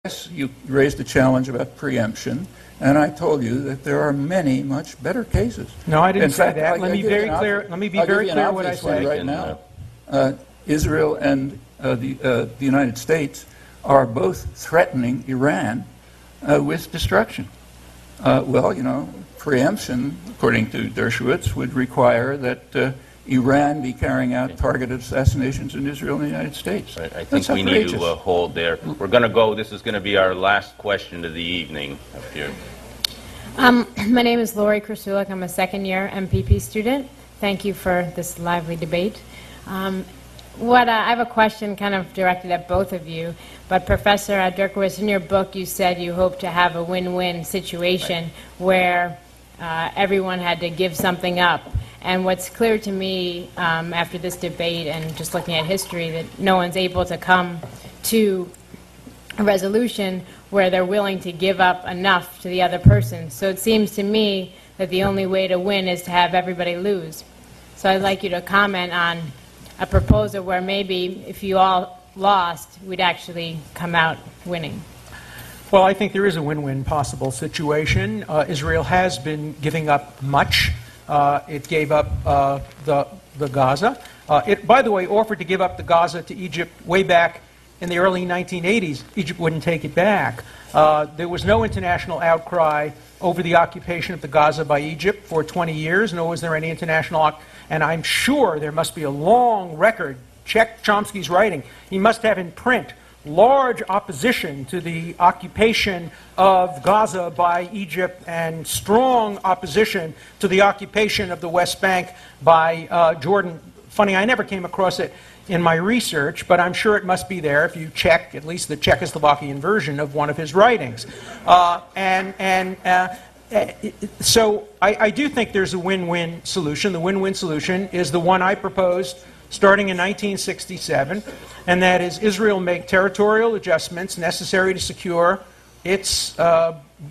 Yes, you raised a challenge about preemption, and I told you that there are many much better cases. No, I didn't say fact, that. Let me be very clear. Let me be very clear what I say right now. Israel and the United States are both threatening Iran with destruction. Well, you know, preemption, according to Dershowitz, would require that Iran be carrying out targeted assassinations in Israel and the United States. Right. I think we need to hold there. We're going to go. This is going to be our last question of the evening up here. My name is Lori Krasulik. I'm a second-year MPP student. Thank you for this lively debate. I have a question kind of directed at both of you. But Professor Dershowitz, in your book, you said you hope to have a win-win situation where everyone had to give something up. And what's clear to me after this debate and just looking at history, that no one's able to come to a resolution where they're willing to give up enough to the other person. So it seems to me that the only way to win is to have everybody lose. So I'd like you to comment on a proposal where maybe if you all lost, we'd actually come out winning. Well, I think there is a win-win possible situation. Israel has been giving up much. It gave up the Gaza. It, by the way, offered to give up the Gaza to Egypt way back in the early 1980s. Egypt wouldn't take it back. There was no international outcry over the occupation of the Gaza by Egypt for 20 years, nor was there any international and I'm sure there must be a long record. Check Chomsky's writing. He must have in print large opposition to the occupation of Gaza by Egypt and strong opposition to the occupation of the West Bank by Jordan. Funny, I never came across it in my research, but I'm sure it must be there if you check at least the Czechoslovakian version of one of his writings. So I do think there's a win-win solution. The win-win solution is the one I proposed starting in 1967, and that is Israel make territorial adjustments necessary to secure its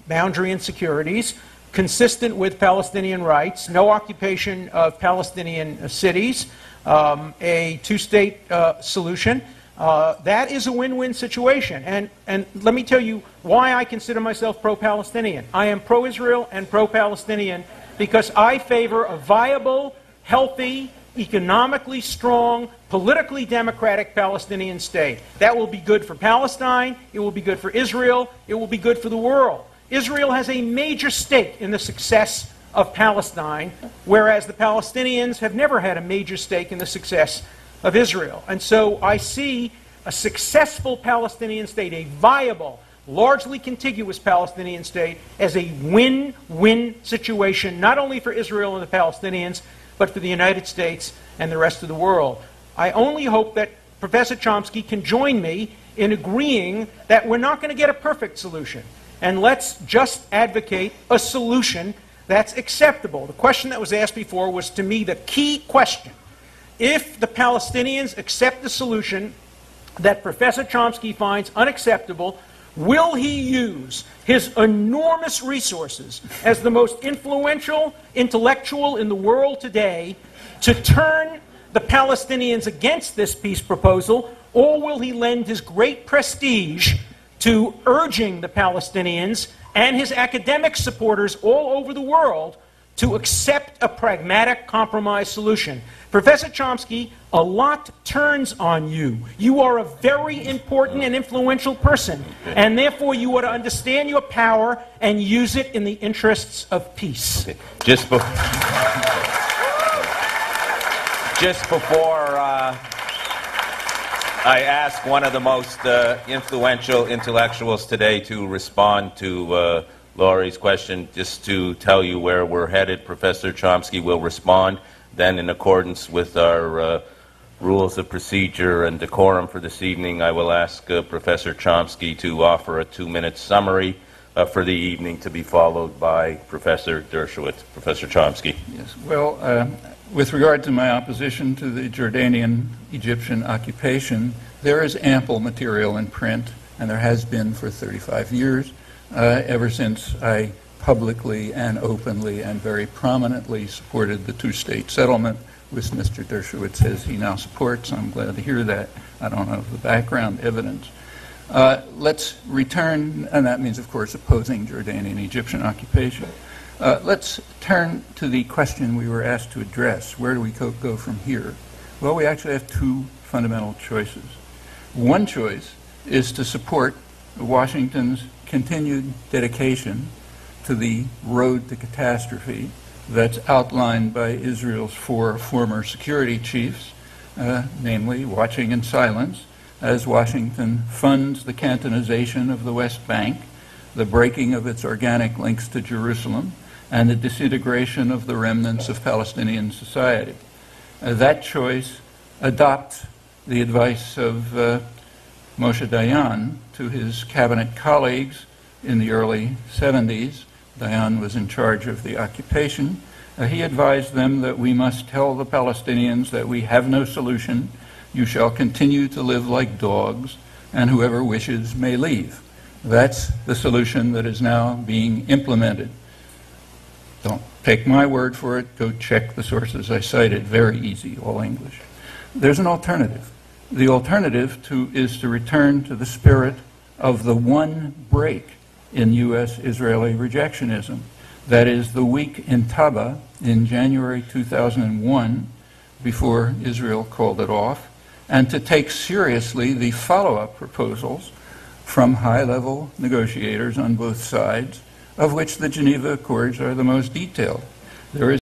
boundary and securities, consistent with Palestinian rights, no occupation of Palestinian cities, a two-state solution. That is a win-win situation. And let me tell you why I consider myself pro-Palestinian. I am pro-Israel and pro-Palestinian because I favor a viable, healthy, economically strong, politically democratic Palestinian state. That will be good for Palestine, it will be good for Israel, it will be good for the world. Israel has a major stake in the success of Palestine, whereas the Palestinians have never had a major stake in the success of Israel. And so I see a successful Palestinian state, a viable, largely contiguous Palestinian state, as a win-win situation, not only for Israel and the Palestinians, but for the United States and the rest of the world. I only hope that Professor Chomsky can join me in agreeing that we're not going to get a perfect solution. And let's just advocate a solution that's acceptable. The question that was asked before was, to me, the key question. If the Palestinians accept the solution that Professor Chomsky finds unacceptable, will he use his enormous resources as the most influential intellectual in the world today to turn the Palestinians against this peace proposal, or will he lend his great prestige to urging the Palestinians and his academic supporters all over the world to accept a pragmatic compromise solution? Professor Chomsky, a lot turns on you. You are a very important and influential person, and therefore you ought to understand your power and use it in the interests of peace. Okay. Just before I ask one of the most influential intellectuals today to respond to Laurie's question, just to tell you where we're headed, Professor Chomsky will respond. Then, in accordance with our rules of procedure and decorum for this evening, I will ask Professor Chomsky to offer a 2-minute summary for the evening, to be followed by Professor Dershowitz. Professor Chomsky. Yes. Well, with regard to my opposition to the Jordanian-Egyptian occupation, there is ample material in print, and there has been for 35 years, ever since I publicly and openly and very prominently supported the two-state settlement, which Mr. Dershowitz says he now supports. I'm glad to hear that. I don't have the background evidence. Let's return, and that means, of course, opposing Jordanian Egyptian occupation. Let's turn to the question we were asked to address. Where do we go from here? Well, we actually have two fundamental choices. One choice is to support Washington's continued dedication to the road to catastrophe that's outlined by Israel's four former security chiefs, namely watching in silence as Washington funds the cantonization of the West Bank, the breaking of its organic links to Jerusalem, and the disintegration of the remnants of Palestinian society. That choice adopts the advice of Moshe Dayan to his cabinet colleagues in the early 70s. Dayan was in charge of the occupation. He advised them that we must tell the Palestinians that we have no solution. You shall continue to live like dogs, and whoever wishes may leave. That's the solution that is now being implemented. Don't take my word for it. Go check the sources I cited. Very easy, all English. There's an alternative. The alternative is to return to the spirit of the one break in U.S.-Israeli rejectionism. That is the week in Taba in January 2001, before Israel called it off, and to take seriously the follow-up proposals from high-level negotiators on both sides, of which the Geneva Accords are the most detailed. There is